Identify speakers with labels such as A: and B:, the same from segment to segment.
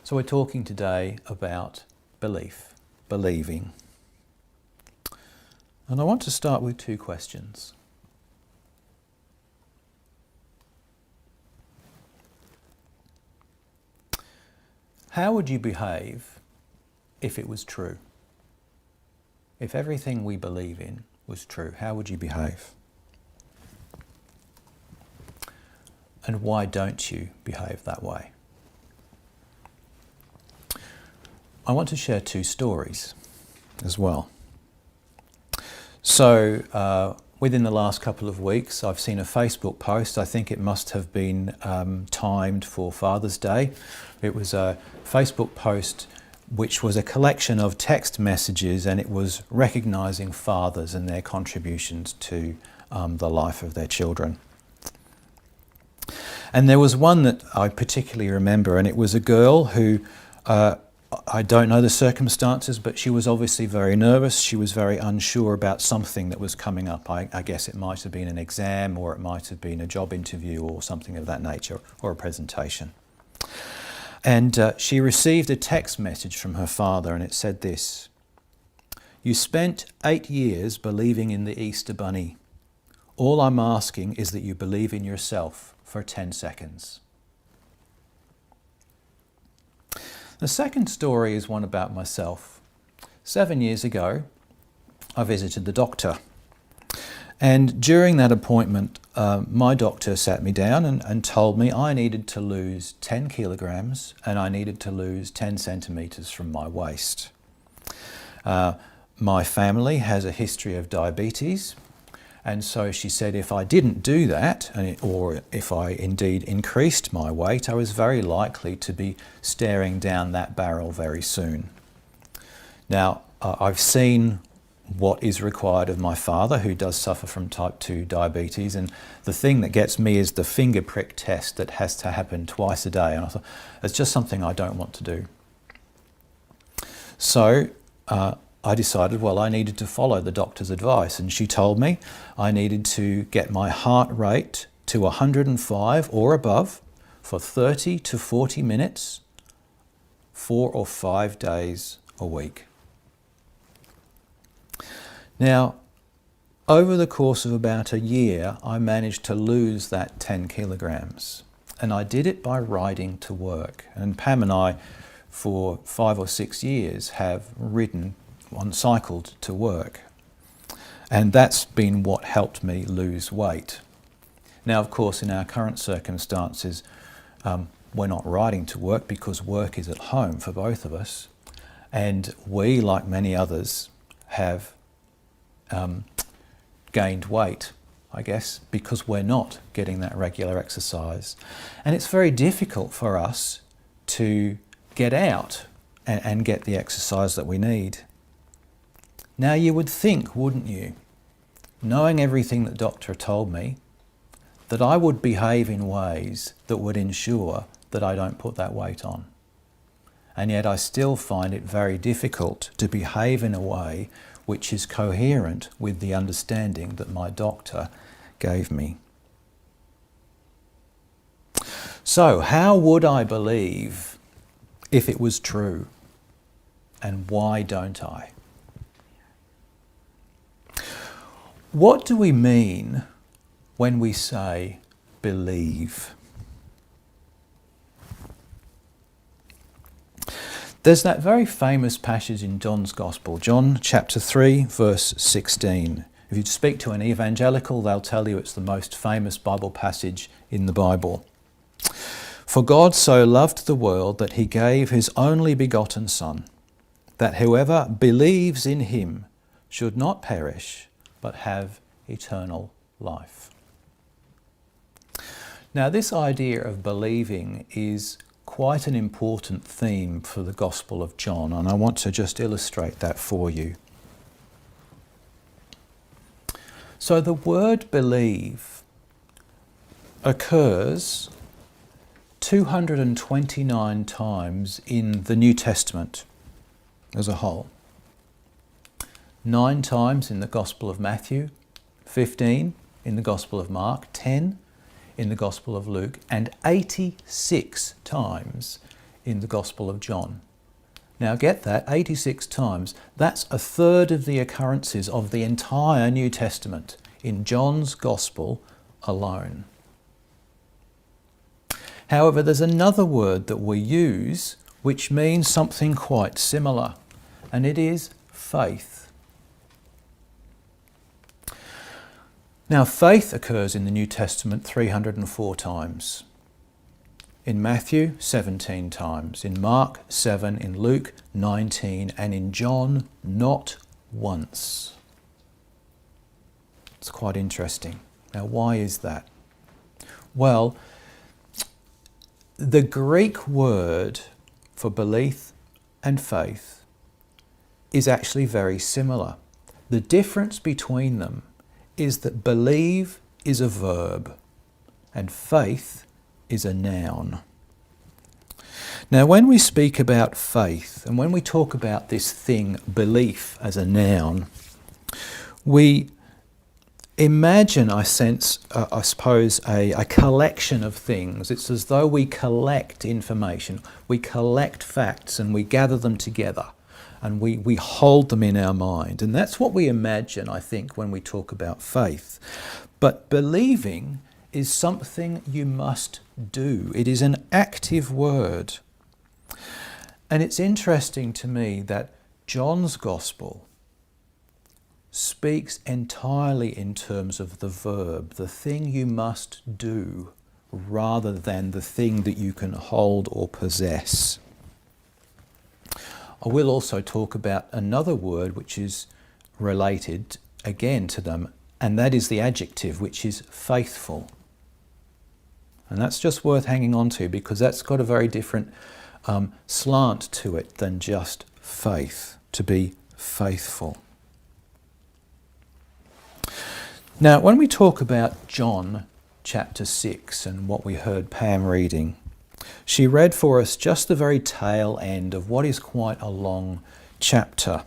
A: So we're talking today about belief, believing. And I want to start with two questions. How would you behave if it was true? If everything we believe in was true, how would you behave? And why don't you behave that way? I want to share two stories as well. So within the last couple of weeks, I've seen a Facebook post. I think it must have been timed for Father's Day. It was a Facebook post which was a collection of text messages, and it was recognising fathers and their contributions to the life of their children. And there was one that I particularly remember, and it was a girl who, I don't know the circumstances, but she was obviously very nervous. She was very unsure about something that was coming up. I guess it might have been an exam, or it might have been a job interview or something of that nature, or a presentation. And she received a text message from her father, and it said this: "You spent 8 years believing in the Easter Bunny. All I'm asking is that you believe in yourself for 10 seconds. The second story is one about myself. 7 years ago, I visited the doctor. And during that appointment, my doctor sat me down and told me I needed to lose 10 kilograms and I needed to lose 10 centimetres from my waist. My family has a history of diabetes, and so she said if I didn't do that, or if I indeed increased my weight, I was very likely to be staring down that barrel very soon. Now, I've seen what is required of my father, who does suffer from type 2 diabetes, and the thing that gets me is the finger prick test that has to happen twice a day, and I thought, it's just something I don't want to do. So I decided, well, I needed to follow the doctor's advice, and she told me I needed to get my heart rate to 105 or above for 30 to 40 minutes, 4 or 5 days a week. Now, over the course of about a year, I managed to lose that 10 kilograms, and I did it by riding to work. And Pam and I, for 5 or 6 years, have cycled to work, and that's been what helped me lose weight. Now, of course, in our current circumstances, we're not riding to work because work is at home for both of us, and we, like many others, have gained weight, I guess, because we're not getting that regular exercise. And it's very difficult for us to get out and get the exercise that we need. Now, you would think, wouldn't you, knowing everything that Doctor told me, that I would behave in ways that would ensure that I don't put that weight on. And yet I still find it very difficult to behave in a way which is coherent with the understanding that my doctor gave me. So, how would I believe if it was true? And why don't I? What do we mean when we say believe? There's that very famous passage in John's Gospel, John chapter 3, verse 16. If you speak to an evangelical, they'll tell you it's the most famous Bible passage in the Bible. For God so loved the world that he gave his only begotten Son, that whoever believes in him should not perish, but have eternal life. Now, this idea of believing is quite an important theme for the Gospel of John, and I want to just illustrate that for you. So the word believe occurs 229 times in the New Testament as a whole. 9 times in the Gospel of Matthew, 15 in the Gospel of Mark, 10 in the Gospel of Luke, and 86 times in the Gospel of John. Now get that, 86 times. That's a third of the occurrences of the entire New Testament in John's Gospel alone. However, there's another word that we use which means something quite similar, and it is faith. Now, faith occurs in the New Testament 304 times. In Matthew, 17 times. In Mark, 7. In Luke, 19. And in John, not once. It's quite interesting. Now, why is that? Well, the Greek word for belief and faith is actually very similar. The difference between them is that believe is a verb and faith is a noun. Now, when we speak about faith and when we talk about this thing, belief, as a noun, we imagine, I suppose, a collection of things. It's as though we collect information, we collect facts and we gather them together and we hold them in our mind. And that's what we imagine, I think, when we talk about faith. But believing is something you must do. It is an active word. And it's interesting to me that John's Gospel speaks entirely in terms of the verb, the thing you must do, rather than the thing that you can hold or possess. I will also talk about another word which is related again to them, and that is the adjective, which is faithful. And that's just worth hanging on to because that's got a very different slant to it than just faith, to be faithful. Now, when we talk about John chapter 6 and what we heard Pam reading, she read for us just the very tail end of what is quite a long chapter.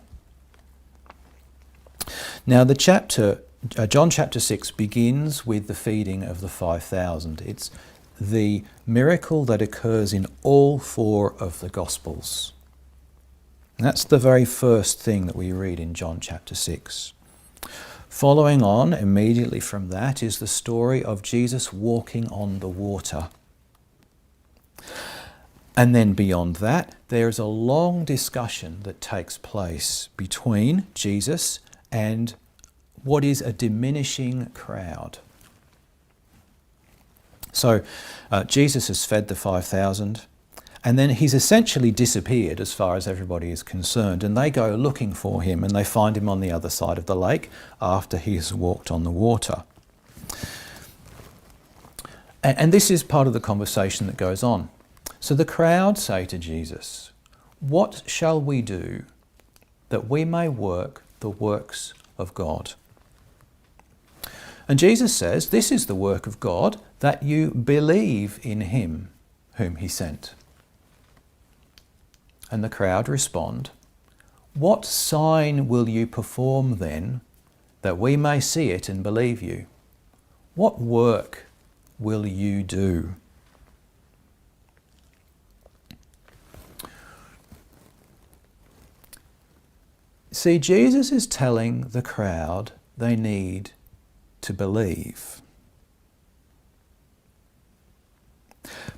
A: Now, the chapter, John chapter 6, begins with the feeding of the 5,000. It's the miracle that occurs in all four of the Gospels. And that's the very first thing that we read in John chapter 6. Following on immediately from that is the story of Jesus walking on the water. And then beyond that, there is a long discussion that takes place between Jesus and what is a diminishing crowd. So Jesus has fed the 5,000 and then he's essentially disappeared as far as everybody is concerned, and they go looking for him and they find him on the other side of the lake after he has walked on the water. And this is part of the conversation that goes on. So the crowd say to Jesus, "What shall we do that we may work the works of God?" And Jesus says, "This is the work of God, that you believe in him whom he sent." And the crowd respond, "What sign will you perform then, that we may see it and believe you? What work will you do?" See, Jesus is telling the crowd they need to believe.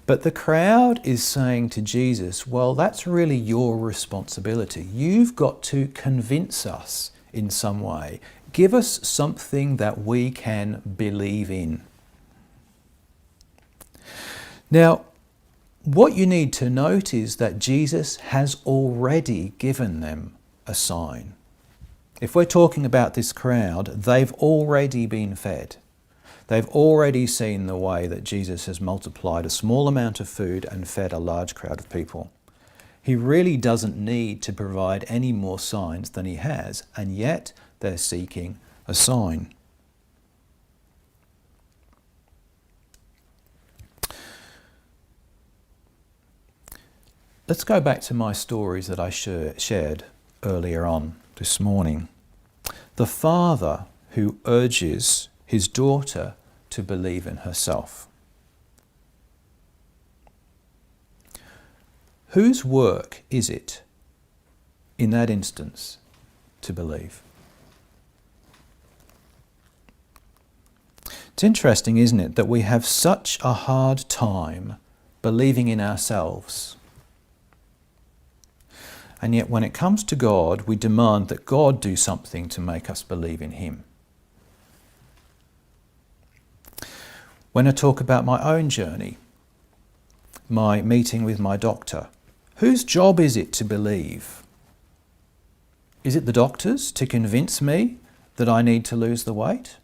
A: But the crowd is saying to Jesus, well, that's really your responsibility. You've got to convince us in some way. Give us something that we can believe in. Now, what you need to note is that Jesus has already given them a sign. If we're talking about this crowd, they've already been fed. They've already seen the way that Jesus has multiplied a small amount of food and fed a large crowd of people. He really doesn't need to provide any more signs than he has, and yet they're seeking a sign. Let's go back to my stories that I shared earlier on this morning. The father who urges his daughter to believe in herself. Whose work is it in that instance to believe? It's interesting, isn't it, that we have such a hard time believing in ourselves. And yet when it comes to God, we demand that God do something to make us believe in him. When I talk about my own journey, my meeting with my doctor, whose job is it to believe? Is it the doctor's to convince me that I need to lose the weight?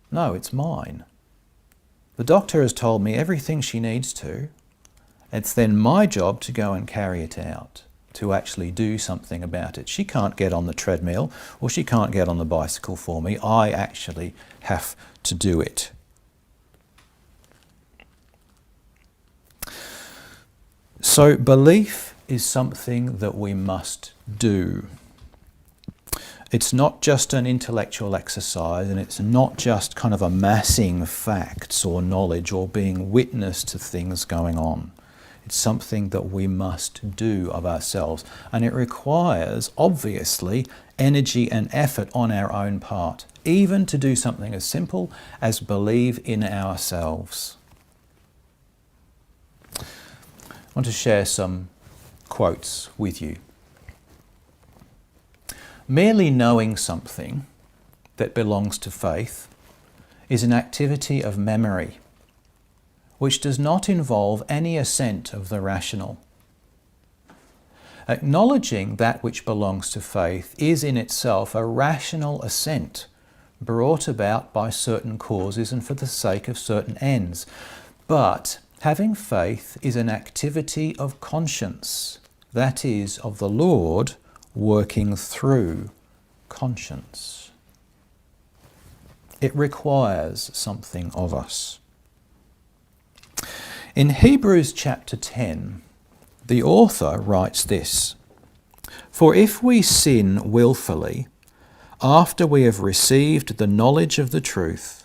A: No, it's mine. The doctor has told me everything she needs to. It's then my job to go and carry it out, to actually do something about it. She can't get on the treadmill or she can't get on the bicycle for me. I actually have to do it. So belief is something that we must do. It's not just an intellectual exercise, and it's not just kind of amassing facts or knowledge or being witness to things going on. It's something that we must do of ourselves, and it requires, obviously, energy and effort on our own part, even to do something as simple as believe in ourselves. I want to share some quotes with you. Merely knowing something that belongs to faith is an activity of memory, which does not involve any assent of the rational. Acknowledging that which belongs to faith is in itself a rational assent brought about by certain causes and for the sake of certain ends. But having faith is an activity of conscience, that is, of the Lord working through conscience. It requires something of us. In Hebrews chapter 10, the author writes this: "For if we sin willfully, after we have received the knowledge of the truth,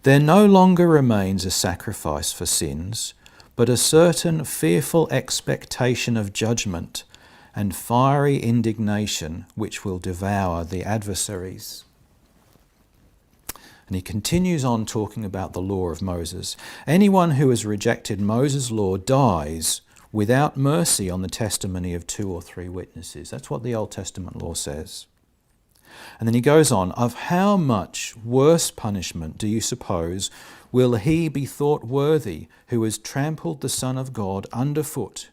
A: there no longer remains a sacrifice for sins, but a certain fearful expectation of judgment and fiery indignation which will devour the adversaries." And he continues on talking about the law of Moses. "Anyone who has rejected Moses' law dies without mercy on the testimony of 2 or 3 witnesses." That's what the Old Testament law says. And then he goes on, "Of how much worse punishment do you suppose will he be thought worthy who has trampled the Son of God underfoot,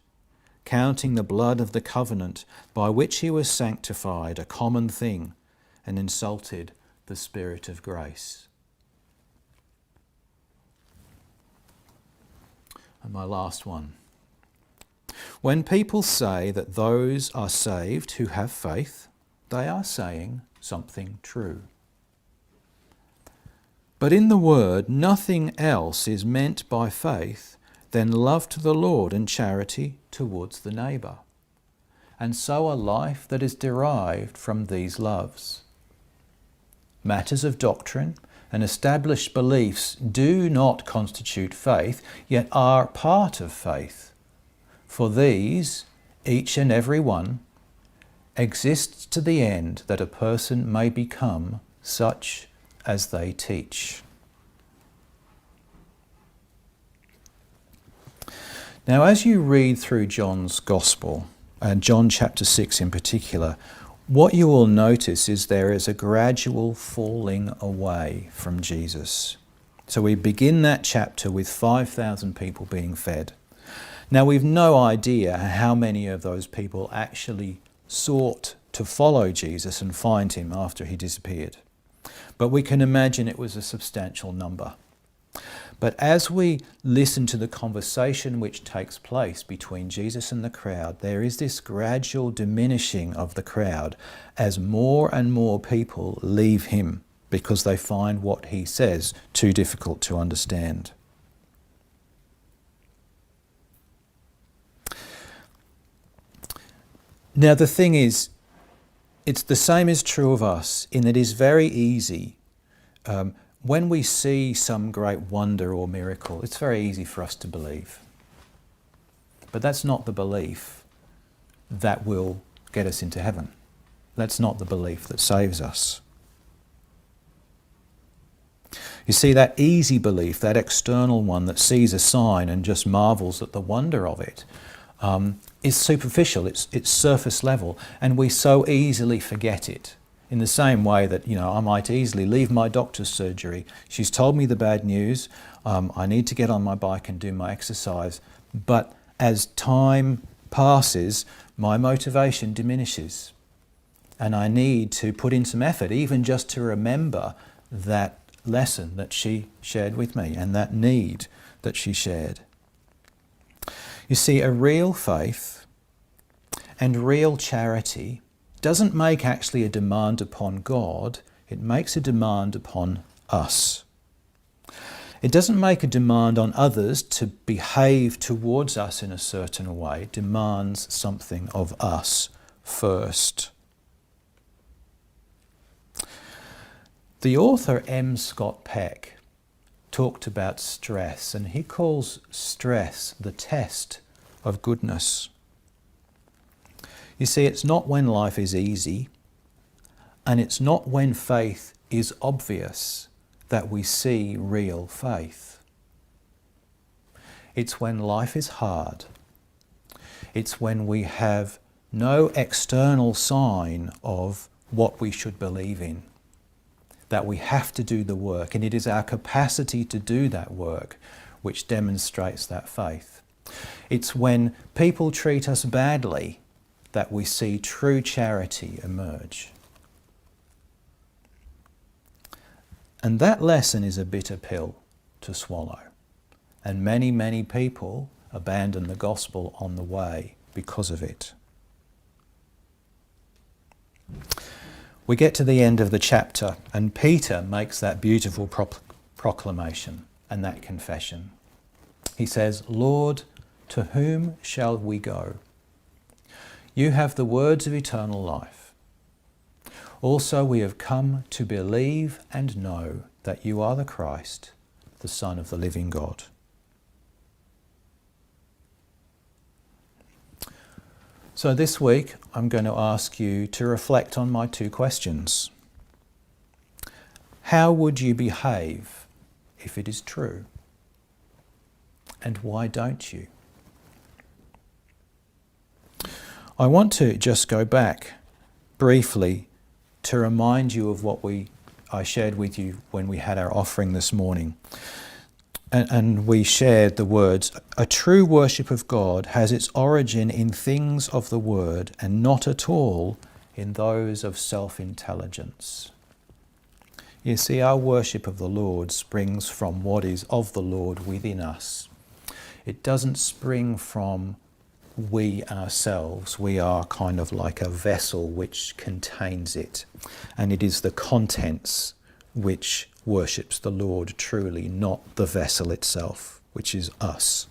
A: counting the blood of the covenant by which he was sanctified a common thing, and insulted the Spirit of grace?" And my last one. When people say that those are saved who have faith, they are saying something true. But in the word, nothing else is meant by faith than love to the Lord and charity towards the neighbour, and so a life that is derived from these loves. Matters of doctrine and established beliefs do not constitute faith, yet are part of faith. For these, each and every one, exists to the end that a person may become such as they teach. Now, as you read through John's Gospel, and John chapter 6 in particular, what you will notice is there is a gradual falling away from Jesus. So we begin that chapter with 5,000 people being fed. Now, we've no idea how many of those people actually sought to follow Jesus and find him after he disappeared. But we can imagine it was a substantial number. But as we listen to the conversation which takes place between Jesus and the crowd, there is this gradual diminishing of the crowd as more and more people leave him because they find what he says too difficult to understand. Now the thing is, it's the same is true of us in that it is very easy when we see some great wonder or miracle, it's very easy for us to believe. But that's not the belief that will get us into heaven. That's not the belief that saves us. You see, that easy belief, that external one that sees a sign and just marvels at the wonder of it, is superficial, it's surface level, and we so easily forget it. In the same way that, I might easily leave my doctor's surgery. She's told me the bad news. I need to get on my bike and do my exercise. But as time passes, my motivation diminishes. And I need to put in some effort, even just to remember that lesson that she shared with me and that need that she shared. You see, a real faith and real charity doesn't make actually a demand upon God, it makes a demand upon us. It doesn't make a demand on others to behave towards us in a certain way, it demands something of us first. The author M. Scott Peck talked about stress, and he calls stress the test of goodness. You see, it's not when life is easy, and it's not when faith is obvious that we see real faith. It's when life is hard. It's when we have no external sign of what we should believe in, that we have to do the work, and it is our capacity to do that work which demonstrates that faith. It's when people treat us badly that we see true charity emerge. And that lesson is a bitter pill to swallow. And many, many people abandon the gospel on the way because of it. We get to the end of the chapter, and Peter makes that beautiful proclamation and that confession. He says, "Lord, to whom shall we go? You have the words of eternal life. Also we have come to believe and know that you are the Christ, the Son of the living God." So this week I'm going to ask you to reflect on my two questions. How would you behave if it is true? And why don't you? I want to just go back briefly to remind you of what I shared with you when we had our offering this morning. And we shared the words, "A true worship of God has its origin in things of the Word and not at all in those of self-intelligence." You see, our worship of the Lord springs from what is of the Lord within us. It doesn't spring from we ourselves. We are kind of like a vessel which contains it. And it is the contents which worships the Lord truly, not the vessel itself, which is us.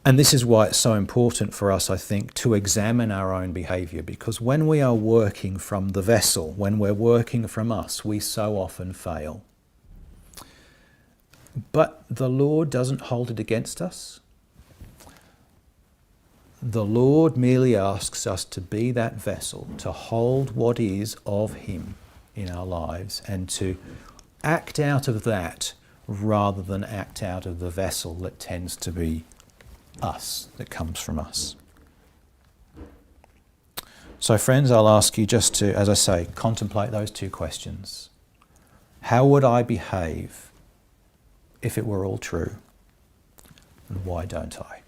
A: And this is why it's so important for us, I think, to examine our own behaviour, because when we are working from the vessel, when we're working from us, we so often fail. But the Lord doesn't hold it against us. The Lord merely asks us to be that vessel, to hold what is of Him in our lives and to act out of that rather than act out of the vessel that tends to be us, that comes from us. So friends, I'll ask you just to, as I say, contemplate those two questions. How would I behave if it were all true? And why don't I?